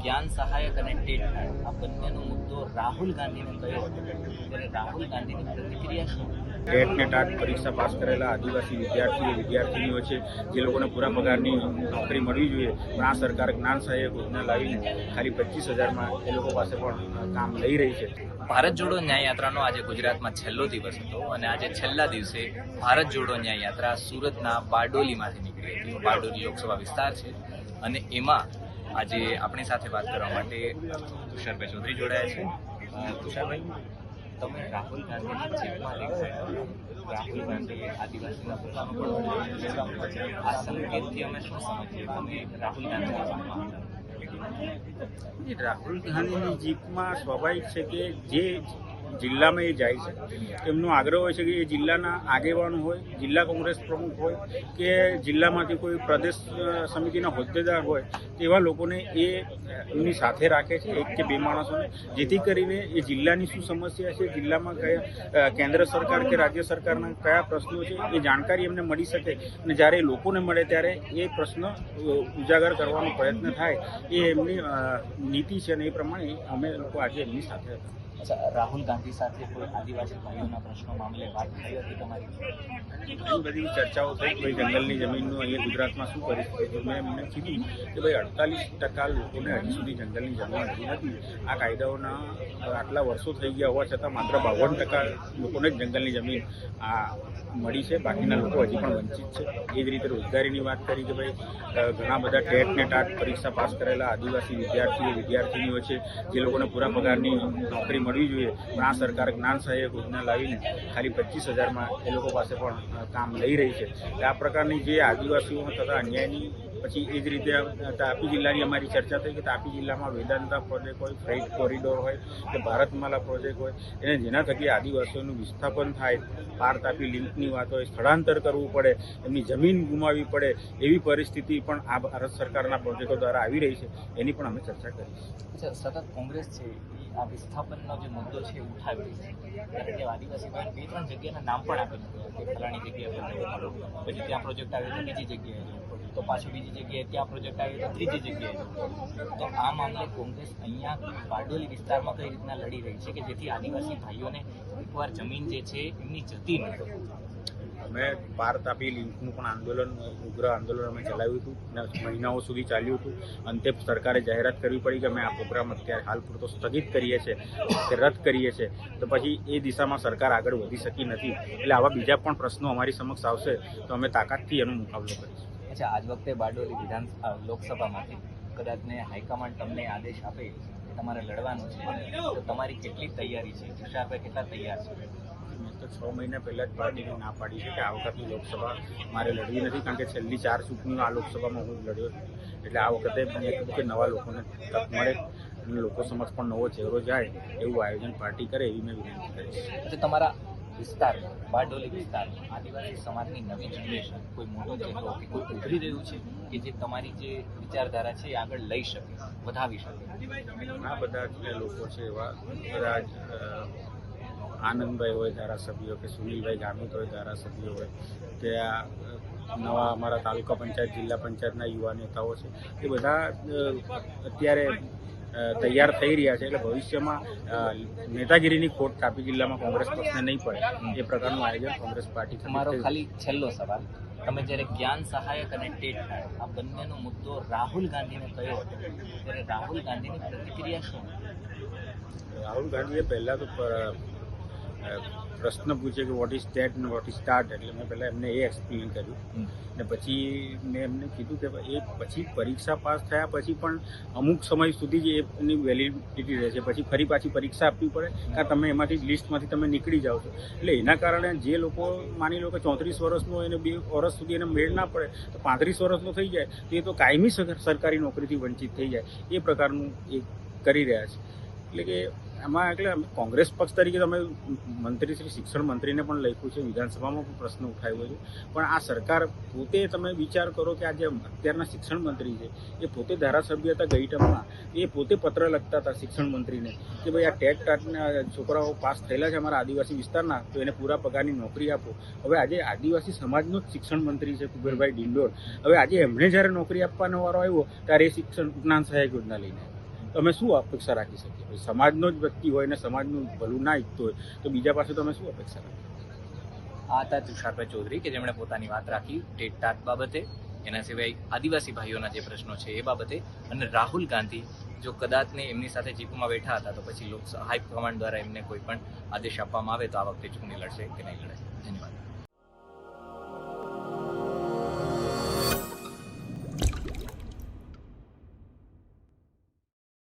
જ્ઞાન સહાયક અને ટેટ આ બંનેનો મુદ્દો રાહુલ ગાંધીને કયો હતો ત્યારે રાહુલ ગાંધીની પ્રતિક્રિયા શું? ટેટ ને ટાટ પરીક્ષા પાસ કરેલા આદિવાસી વિદ્યાર્થીઓ છે જે લોકોને પૂરા પગારની નોકરી મળવી જોઈએ, પણ આ સરકાર જ્ઞાન સહાયક યોજના લાવીને ખાલી 25,000માં એ લોકો પાસે પણ કામ લઈ રહી છે. ભારત જોડો ન્યાય યાત્રાનો આજે ગુજરાતમાં છેલ્લો દિવસ હતો અને આજે છેલ્લા દિવસે ભારત જોડો ન્યાય યાત્રા સુરતના બારડોલીમાંથી નીકળી હતી. બારડોલી લોકસભા વિસ્તાર છે અને એમાં આજે આપણી સાથે વાત કરવા માટે તુષારભાઈ ચૌધરી જોડાયા છે. તુષારભાઈ, તમે રાહુલ ગાંધીની જીતમાં દેખાયા. રાહુલ ગાંધીએ આદિવાસીના પોતાનું પણ આ સંકેતથી અમે શું સમજીએ? તમે રાહુલ ગાંધી રાહુલ ગાંધીની જીતમાં સ્વાભાવિક છે કે જે જિલ્લામાં એ જાય છે એમનો આગ્રહ હોય છે કે એ જિલ્લાના આગેવાનો હોય, જિલ્લા કોંગ્રેસ પ્રમુખ હોય કે જિલ્લામાંથી કોઈ પ્રદેશ સમિતિના હોદ્દેદાર હોય તેવા લોકોને એ એમની સાથે રાખે છે, એક કે બે માણસોને, જેથી કરીને એ જિલ્લાની શું સમસ્યા છે, જિલ્લામાં કયા કેન્દ્ર સરકાર કે રાજ્ય સરકારના કયા પ્રશ્નો છે એ જાણકારી એમને મળી શકે અને જ્યારે લોકોને મળે ત્યારે એ પ્રશ્ન ઉજાગર કરવાનો પ્રયત્ન થાય એ એમની નીતિ છે અને એ પ્રમાણે અમે લોકો આજે એમની સાથે હતા. અચ્છા, રાહુલ ગાંધી સાથે કોઈ આદિવાસી ભાઈઓના પ્રશ્નો મામલે વાત થઈ હતી તમારી? ઘણી બધી ચર્ચાઓ થઈ. ભાઈ જંગલની જમીનનું અહીંયા ગુજરાતમાં શું પરિસ્થિતિ, મેં એમને કીધું કે ભાઈ 48% લોકોને હજી સુધી જંગલની જમીન મળી નથી. આ કાયદાઓના આટલા વર્ષો થઈ ગયા હોવા છતાં માત્ર 52% લોકોને જ જંગલની જમીન મળી છે, બાકીના લોકો હજી પણ વંચિત છે. એ જ રીતે રોજગારીની વાત કરી કે ભાઈ ઘણા બધા ટેટ ને ટાટ પરીક્ષા પાસ કરેલા આદિવાસી વિદ્યાર્થીઓ છે જે લોકોને પૂરા પગારની નોકરી મળવી જોઈએ, પણ આ સરકાર જ્ઞાન સહાયક યોજના લાવીને ખાલી 25,000માં એ લોકો પાસે પણ કામ લઈ રહી છે. આ પ્રકારની જે આદિવાસીઓ થતા અન્યાયની પછી એ જ રીતે તાપી જિલ્લાની અમારી ચર્ચા થઈ કે તાપી જિલ્લામાં વેદાંતા પ્રોજેક્ટ હોય, ફ્રેઇટ કોરિડોર હોય કે ભારતમાલા પ્રોજેક્ટ હોય, એને જેના થકી આદિવાસીઓનું વિસ્થાપન થાય, પાર તાપી લિંકની વાત હોય, સ્થળાંતર કરવું પડે, એમની જમીન ગુમાવવી પડે, એવી પરિસ્થિતિ પણ આ ભારત સરકારના પ્રોજેક્ટો દ્વારા આવી રહી છે, એની પણ અમે ચર્ચા કરી. અચ્છા, સતત કોંગ્રેસ છે આ વિસ્થાપનનો જે મુદ્દો છે ઉઠાવી રહી છે, કારણ કે આદિવાસી ભાઈ 2-3 જગ્યાના નામ પણ આપી દીધા કે ફલાણી જગ્યાએ પછી ત્યાં પ્રોજેક્ટ આવ્યો તો બીજી જગ્યાએ તો પાછું બીજી જગ્યાએ ત્યાં પ્રોજેક્ટ આવ્યો તો ત્રીજી જગ્યાએ. તો આ મામલે કોંગ્રેસ અહીંયા બારડોલી વિસ્તારમાં કઈ રીતના લડી રહી છે કે જેથી આદિવાસી ભાઈઓને એકવાર જમીન જે છે એમની જતી ન રહે? અમે પાર તાપી લિંકનું પણ ઉગ્ર આંદોલન અમે ચલાવ્યું હતું અને મહિનાઓ સુધી ચાલ્યું હતું. અંતે સરકારે જાહેરાત કરવી પડી કે અમે આ પ્રોગ્રામ અત્યારે હાલ પૂરતો સ્થગિત કરીએ છીએ, કે રદ કરીએ છીએ. તો પછી એ દિશામાં સરકાર આગળ વધી શકી નથી. એટલે આવા બીજા પણ પ્રશ્નો અમારી સમક્ષ આવશે તો અમે તાકાતથી એનો મુકાબલો કરીશું. અચ્છા, આજ વખતે બારડોલી લોકસભામાંથી કદાચ ને હાઈકમાન્ડ તમને આદેશ આપે કે તમારે લડવાનું છે તો તમારી કેટલી તૈયારી છે? તુષારભાઈ કેટલા તૈયાર છે? મેં તો 6 મહિના પહેલાં જ પાર્ટીને ના પાડી છે કે આ વખતની લોકસભા મારે લડવી નથી, કારણ કે છેલ્લી 4 ચૂંટણીઓ આ લોકસભામાં હું લડ્યો છું. એટલે આ વખતે મેં કીધું કે નવા લોકોને તક મળે અને લોકો સમક્ષ પણ નવો ચહેરો જાય એવું આયોજન પાર્ટી કરે એવી મેં વિનંતી કરીશ. એટલે તમારા વિસ્તાર બારડોલી વિસ્તાર આદિવાસી સમાજની નવી જનરેશન કોઈ મોટો ચહેરો કે કોઈ ઉભરી રહ્યું છે કે જે તમારી જે વિચારધારા છે એ આગળ લઈ શકે, વધાવી શકે? ઘણા બધા લોકો છે એવા, બધા આનંદભાઈ હોય ધારાસભ્યો, કે સુનિલભાઈ ગામિત હોય ધારાસભ્યો હોય, કે આ નવા અમારા તાલુકા પંચાયત જિલ્લા પંચાયતના યુવા નેતાઓ છે, એ બધા અત્યારે તૈયાર થઈ રહ્યા છે. એટલે ભવિષ્યમાં નેતાગીરીની ખોટ તાપી જિલ્લામાં કોંગ્રેસ પક્ષને નહીં પડે એ પ્રકારનું આયોજન કોંગ્રેસ પાર્ટી. તમારો ખાલી છેલ્લો સવાલ, તમે જ્યારે જ્ઞાન સહાયક અને ટેટ આ બંનેનો મુદ્દો રાહુલ ગાંધીને કયો હતો ત્યારે રાહુલ ગાંધીની પ્રતિક્રિયા શું? રાહુલ ગાંધીએ પહેલાં તો પ્રશ્ન પૂછ્યો કે વોટ ઇઝ ટેટ ને વોટ ઇઝ ટાટ, એટલે મેં પહેલાં એમને એ એક્સપ્લેન કર્યું ને પછી મેં એમને કીધું કે એ પછી પરીક્ષા પાસ થયા પછી પણ અમુક સમય સુધી જ એની વેલિડિટી રહે છે, પછી ફરી પાછી પરીક્ષા આપવી પડે કાં તમે એમાંથી લિસ્ટમાંથી તમે નીકળી જાઓ છો. એટલે એના કારણે જે લોકો માની લો કે 34 વર્ષનો એને 2 વર્ષ સુધી એને મેળ ના પડે તો 35 વર્ષનો થઈ જાય તો એ તો કાયમી સરકારી નોકરીથી વંચિત થઈ જાય એ પ્રકારનું એ કરી રહ્યા છે. એટલે કે એમાં એટલે કોંગ્રેસ પક્ષ તરીકે તમે મંત્રી શ્રી શિક્ષણ મંત્રીને પણ લખ્યું છે, વિધાનસભામાં પણ પ્રશ્ન ઉઠાવ્યો છે, પણ આ સરકાર પોતે તમે વિચાર કરો કે આ જે અત્યારના શિક્ષણ મંત્રી છે એ પોતે ધારાસભ્ય હતા ગઈ ટર્મમાં, એ પોતે પત્ર લખતા હતા શિક્ષણ મંત્રીને કે ભાઈ આ ટેટ ટાટના છોકરાઓ પાસ થયેલા છે અમારા આદિવાસી વિસ્તારના, તો એને પૂરા પગારની નોકરી આપો. હવે આજે આદિવાસી સમાજનો જ શિક્ષણ મંત્રી છે કુબેરભાઈ ડિંડોર, હવે આજે એમણે જ્યારે નોકરી આપવાનો વારો આવ્યો ત્યારે એ શિક્ષણ જ્ઞાન સહાયક યોજના લઈને તો અમે શું અપેક્ષા રાખી શકીએ? ભાઈ સમાજનો જ વ્યક્તિ હોય ને સમાજનું ભલું ના ઈચ્છતો હોય તો બીજા પાસે તમે શું અપેક્ષા રાખી? આ હતા તુષારભાઈ ચૌધરી કે જેમણે પોતાની વાત રાખી ટેટ ટાટ બાબતે, એના સિવાય આદિવાસી ભાઈઓના જે પ્રશ્નો છે એ બાબતે, અને રાહુલ ગાંધી જો કદાચને એમની સાથે જીપમાં બેઠા હતા તો પછી હાઈકમાન્ડ દ્વારા એમને કોઈ પણ આદેશ આપવામાં આવે તો આ વખતે ચૂંટણી લડશે કે નહીં લડે. ધન્યવાદ.